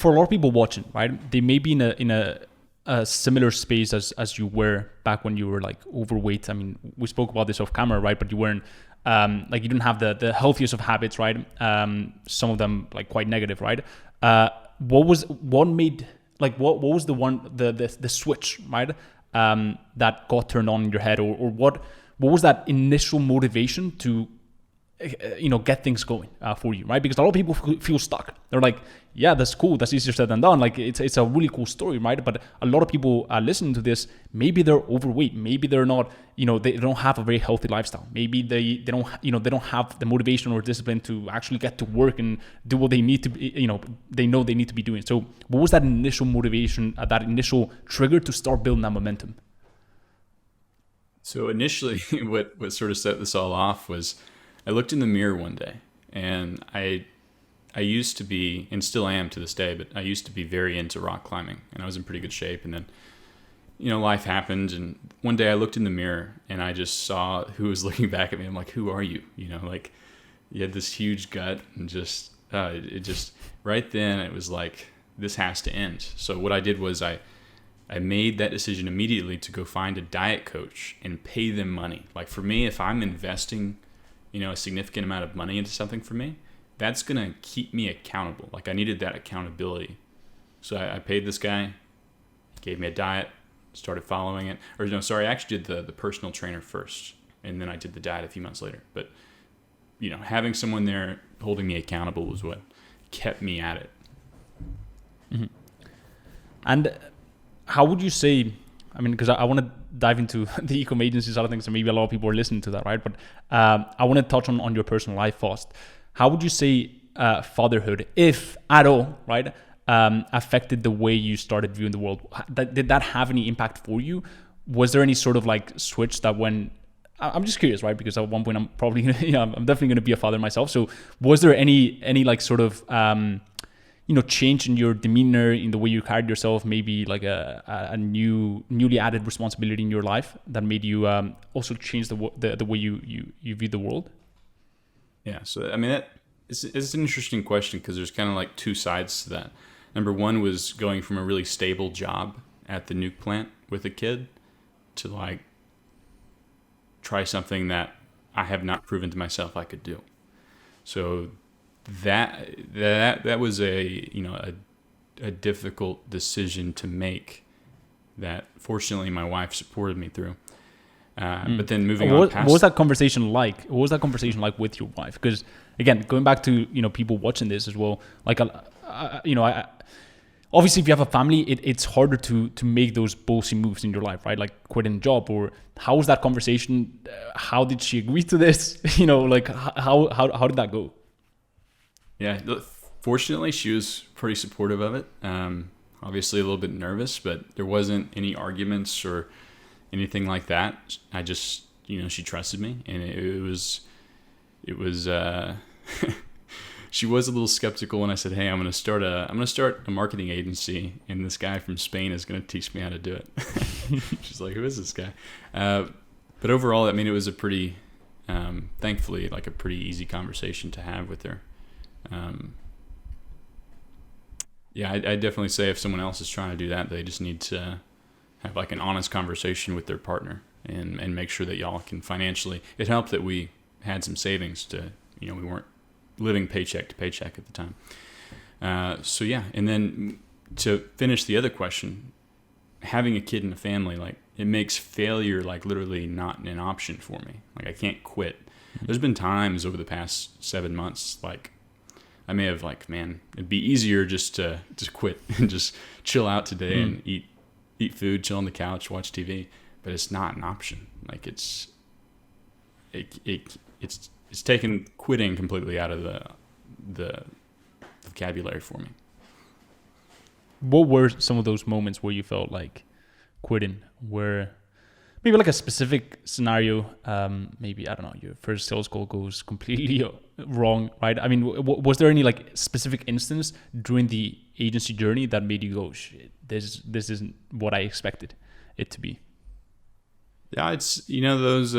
for a lot of people watching, right? They may be in a similar space as you were back when you were like overweight. I mean, we spoke about this off camera, right? But you weren't like you didn't have the healthiest of habits, right? Some of them like quite negative, right? What was the switch, right? That got turned on in your head, or what was that initial motivation to get things going for you, right? Because a lot of people feel stuck. They're like, yeah, that's cool, that's easier said than done, like it's a really cool story, right? But a lot of people listening to this, maybe they're overweight, maybe they're not, they don't have a very healthy lifestyle, maybe they don't they don't have the motivation or discipline to actually get to work and do what they need to be, they know they need to be doing. So what was that initial motivation, that initial trigger to start building that momentum? So initially what sort of set this all off was I looked in the mirror one day, and I used to be, and still am to this day, but I used to be very into rock climbing, and I was in pretty good shape. And then, life happened, and one day I looked in the mirror and I just saw who was looking back at me. I'm like, who are you? Like you had this huge gut, and just it just right then it was like, this has to end. So what I did was I made that decision immediately to go find a diet coach and pay them money. Like for me, if I'm investing a significant amount of money into something for me, that's going to keep me accountable. Like I needed that accountability. So I paid this guy, gave me a diet, started following it. Or no, sorry, I actually did the personal trainer first, and then I did the diet a few months later. But, having someone there holding me accountable was what kept me at it. Mm-hmm. And how would you say, I mean, because I want to dive into the e-com agency side of things, and maybe a lot of people are listening to that, right? But I want to touch on your personal life first. How would you say fatherhood, if at all, right, affected the way you started viewing the world? Did that have any impact for you? Was there any sort of like switch that when, I'm just curious, right? Because at one point I'm probably, I'm definitely going to be a father myself. So was there any like sort of, change in your demeanor, in the way you carried yourself, maybe like a newly added responsibility in your life that made you also change the way you view the world? Yeah, so I mean, it's an interesting question because there's kind of like two sides to that. Number one was going from a really stable job at the nuke plant with a kid to like try something that I have not proven to myself I could do. So that was a difficult decision to make that fortunately my wife supported me through. But then moving on past... What was that conversation like? What was that conversation like with your wife? Because again, going back to, people watching this as well, like, obviously if you have a family, it's harder to make those ballsy moves in your life, right? Like quitting a job. Or how was that conversation? How did she agree to this? Like how did that go? Yeah, fortunately she was pretty supportive of it. Obviously a little bit nervous, but there wasn't any arguments or anything like that. I just, she trusted me, and it was she was a little skeptical when I said, "Hey, I'm going to start a marketing agency, and this guy from Spain is going to teach me how to do it." She's like, "Who is this guy?" But overall, I mean, it was a pretty, thankfully, like a pretty easy conversation to have with her. Yeah, I definitely say if someone else is trying to do that, they just need to have like an honest conversation with their partner and make sure that y'all can financially. It helped that we had some savings to, we weren't living paycheck to paycheck at the time. So yeah, and then to finish the other question, having a kid in a family, like it makes failure like literally not an option for me. Like I can't quit. There's been times over the past 7 months, like I may have like, man, it'd be easier just to quit and just chill out today and eat food, chill on the couch, watch TV, but it's not an option. Like it's taken quitting completely out of the vocabulary for me. What were some of those moments where you felt like quitting? Where maybe like a specific scenario, maybe, I don't know, your first sales call goes completely wrong, right? I mean, was there any like specific instance during the agency journey that made you go, shit, this isn't what I expected it to be? Yeah, it's, those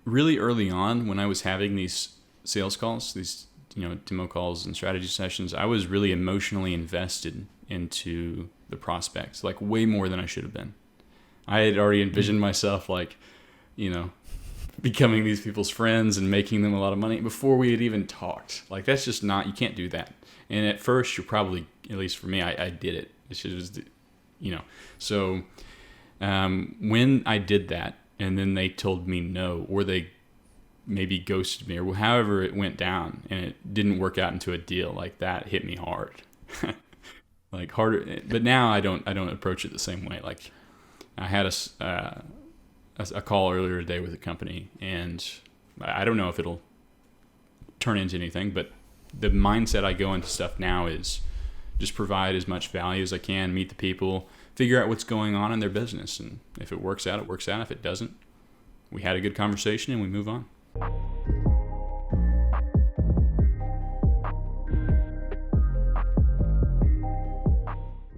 really early on when I was having these sales calls, these, demo calls and strategy sessions, I was really emotionally invested into the prospects, like way more than I should have been. I had already envisioned myself like, becoming these people's friends and making them a lot of money before we had even talked. Like, that's just not, you can't do that. And at first you're probably, at least for me, I did it. It's just, so when I did that and then they told me no, or they maybe ghosted me, or however it went down and it didn't work out into a deal, like that hit me hard. Like harder. But now I don't approach it the same way. Like, I had a call earlier today with a company, and I don't know if it'll turn into anything, but the mindset I go into stuff now is just provide as much value as I can, meet the people, figure out what's going on in their business, and if it works out, it works out. If it doesn't, we had a good conversation and we move on.